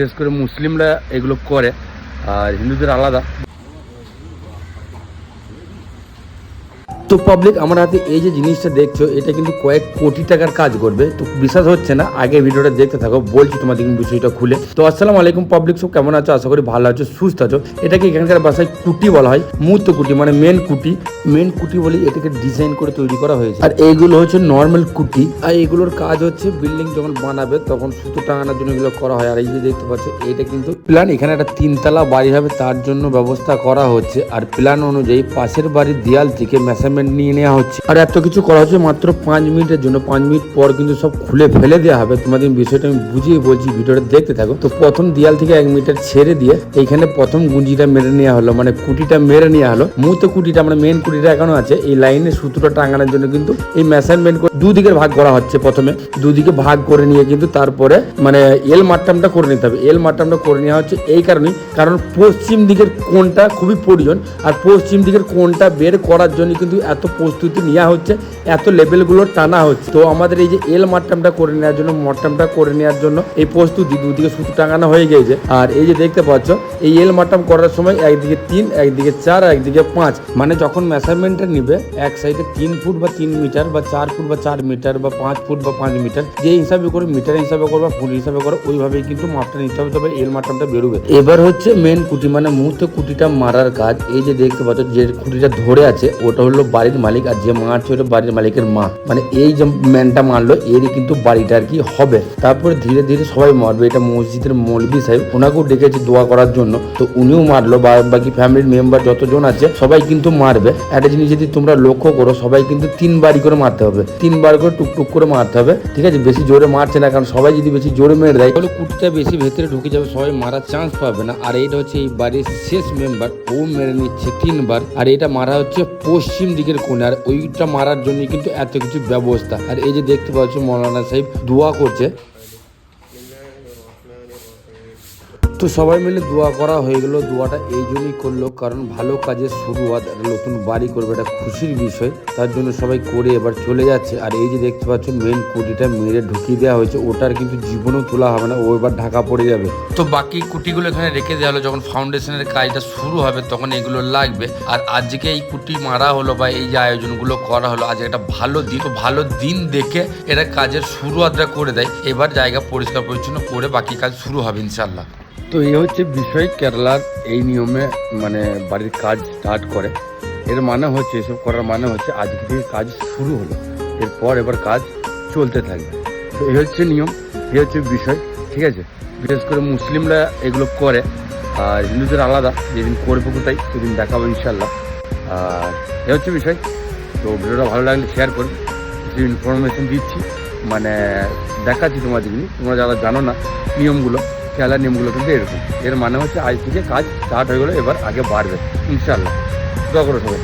বিশেষ করে মুসলিমরা এগুলো করে আর হিন্দুদের আলাদা। তো পাবলিক, আমার হাতে এই যে জিনিসটা দেখছো এটা কিন্তু কয়েক কোটি টাকার কাজ করবে। তো বিশ্বাস হচ্ছে না, আগে ভিডিওটা দেখতে থাকো, বলছি তোমাদের বিষয়টা খুলে। তো আসসালামু আলাইকুম পাবলিক, সব কেমন আছো? আশা করি ভালো আছো, সুস্থ আছো। এটাকে এখানকার ভাষায় কুটি বলা হয়, মূর্ত কুটি মানে মেন কুটি বলে এটাকে ডিজাইন করে তৈরি করা হয়েছে। আর এইগুলো হচ্ছে নর্মাল কুটি, আর এগুলোর কাজ হচ্ছে বিল্ডিং যখন বানাবে তখন সুতো টাঙানোর জন্য এগুলো করা হয়। আর এই যে দেখতে পাচ্ছ এটা কিন্তু প্ল্যান, এখানে একটা 3তলা বাড়ি হবে তার জন্য ব্যবস্থা করা হচ্ছে। আর প্ল্যান অনুযায়ী পাশের বাড়ির দেয়াল থেকে মেজারমেন্ট নিয়ে নেওয়া হচ্ছে। আর এত কিছু করা হচ্ছে মাত্র 5 মিনিটের জন্য। 5 মিনিট পর কিন্তু সব খুলে ফেলে দেওয়া হবে। তোমাদের বিষয়টা আমি বুঝিয়ে বলছি, ভিডিওটা দেখতে থাকো। তো প্রথম দেয়াল থেকে 1 মিটার ছেড়ে দিয়ে এইখানে প্রথম গুঞ্জিটা মেরে নেওয়া হলো, মানে কুটিটা মেরে নেওয়া হলো। মূলত কুটিটা মানে মেন কুটিটা এখনো আছে, এই লাইনে সুতোটা টাঙানোর জন্য কিন্তু এই মেজারমেন্ট করে দুদিকের ভাগ করা হচ্ছে। প্রথমে দুদিকে ভাগ করে নিয়ে কিন্তু তারপরে মানে এল মাট্টামটা করে নিতে হবে। এল মাট্টামটা করে নেওয়া হচ্ছে এই কারণেই, কারণ পশ্চিম দিকের কোণটা খুবই প্রয়োজন। আর পশ্চিম দিকের কোণটা বের করার জন্য কিন্তু এত প্রস্তুতি নেওয়া হচ্ছে, এত লেভেলগুলো টানা হচ্ছে। তো আমাদের এই যে এল মাট্টামটা করে নেওয়ার জন্য, মট্টামটা করে নেওয়ার জন্য এই প্রস্তুতি, দুদিকে সুতো টাঙানো হয়ে গেছে। আর এই যে দেখতে পাচ্ছ এই এল মাট্টাম করার সময় একদিকে 3, একদিকে 4, একদিকে 5, মানে যখন মেজারমেন্টটা নিবে এক সাইডে 3 ফুট বা 3 মিটার বা 4 ফুট বা 4 মিটার বা 5 ফুট বা 5 মিটার, যে হিসাবে করে মিটার হিসাবে করো বা ফুট হিসাবে করো ওইভাবেই কিন্তু মাপটা নিতে হবে, তবে এল মাট্টামটা বেরোবে। এবার হচ্ছে মেন কুটি মানে মুহূর্তে কুটিটা মারার কাজ। এই যে দেখতে পাচ্ছ যে কুটিটা ধরে আছে ওটা হলো বাড়ির মালিক, আর যে মারছে ওটা বাড়ির মালিকের মা। মানে এই যে ম্যানটা মারলো এরই কিন্তু বাড়িটা আর কি হবে। তারপরে ধীরে ধীরে সবাই মারবে। এটা মসজিদের মৌলভী সাহেব, ওনাকেও ডেকেছে দোয়া করার জন্য, তো উনিও মারলো। বাকি ফ্যামিলির মেম্বার যতজন আছে সবাই কিন্তু মারবে। একটা জিনিস যদি তোমরা লক্ষ্য করো, সবাই কিন্তু 3 বারই করে মারতে হবে, 3 বার করে টুকটুক করে মারতে হবে, ঠিক আছে? বেশি জোরে মারছে না, কারণ সবাই যদি বেশি জোরে মেরে দেয় তাহলে কুটিটা বেশি ভেতরে ঢুকে যাবে, সবাই মারার চান্স পাবে না। আর এইটা হচ্ছে এই বাড়ির শেষ মেম্বার, ও মেরে নিচ্ছে 3 বার। আর এটা মারা হচ্ছে পশ্চিম দিকের কোণে, আর ওইটা মারার জন্য কিন্তু এত কিছু ব্যবস্থা। আর এই যে দেখতে পাচ্ছ মৌলানা সাহেব দোয়া করছে। তো সবাই মিলে দোয়া করা হয়ে গেল। দোয়াটা এই জন্যই করলো কারণ ভালো কাজের শুরুয়াত, নতুন বাড়ি করবে, এটা খুশির বিষয়, তার জন্য সবাই করে এবার চলে যাচ্ছে। আর এই যে দেখতে পাচ্ছ মেন কুটিটা মেরে ঢুকিয়ে দেওয়া হয়েছে, ওটার কিন্তু জীবনেও তোলা হবে না, ও এবার ঢাকা পড়ে যাবে। তো বাকি কুটিগুলো এখানে রেখে দেওয়া হলো, যখন ফাউন্ডেশনের কাজটা শুরু হবে তখন এগুলো লাগবে। আর আজকে এই কুটি মারা হলো বা এই যে আয়োজনগুলো করা হলো, আজকে একটা ভালো দিন, তো ভালো দিন দেখে এরা কাজের শুরুয়াতটা করে দেয়। এবার জায়গা পরিষ্কার পরিচ্ছন্ন করে বাকি কাজ শুরু হবে ইনশাল্লাহ। তো এই হচ্ছে বিষয়, কেরালার এই নিয়মে মানে বাড়ির কাজ স্টার্ট করে। এর মানে হচ্ছে, এসব করার মানে হচ্ছে আজকে থেকে কাজ শুরু হলো, এরপর এবার কাজ চলতে থাকবে। তো এই হচ্ছে নিয়ম, এই হচ্ছে বিষয়, ঠিক আছে? বিশেষ করে মুসলিমরা এগুলো করে আর হিন্দুদের আলাদা, যেদিন করবো কোথায় সেদিন দেখাবো ইনশাল্লাহ। আর এই হচ্ছে বিষয়। তো ভিডিওটা ভালো লাগলে শেয়ার করুন, কিছু ইনফরমেশন দিচ্ছি, মানে দেখাচ্ছি তোমাদের, তোমরা যারা জানো না নিয়মগুলো, খেলার নিয়মগুলো কিন্তু এরকম। এর মানে হচ্ছে আজ থেকে কাজ স্টার্ট হয়ে গেলো, এবার আগে বাড়বে ইনশাল্লাহ। দোয়া করো সবাই।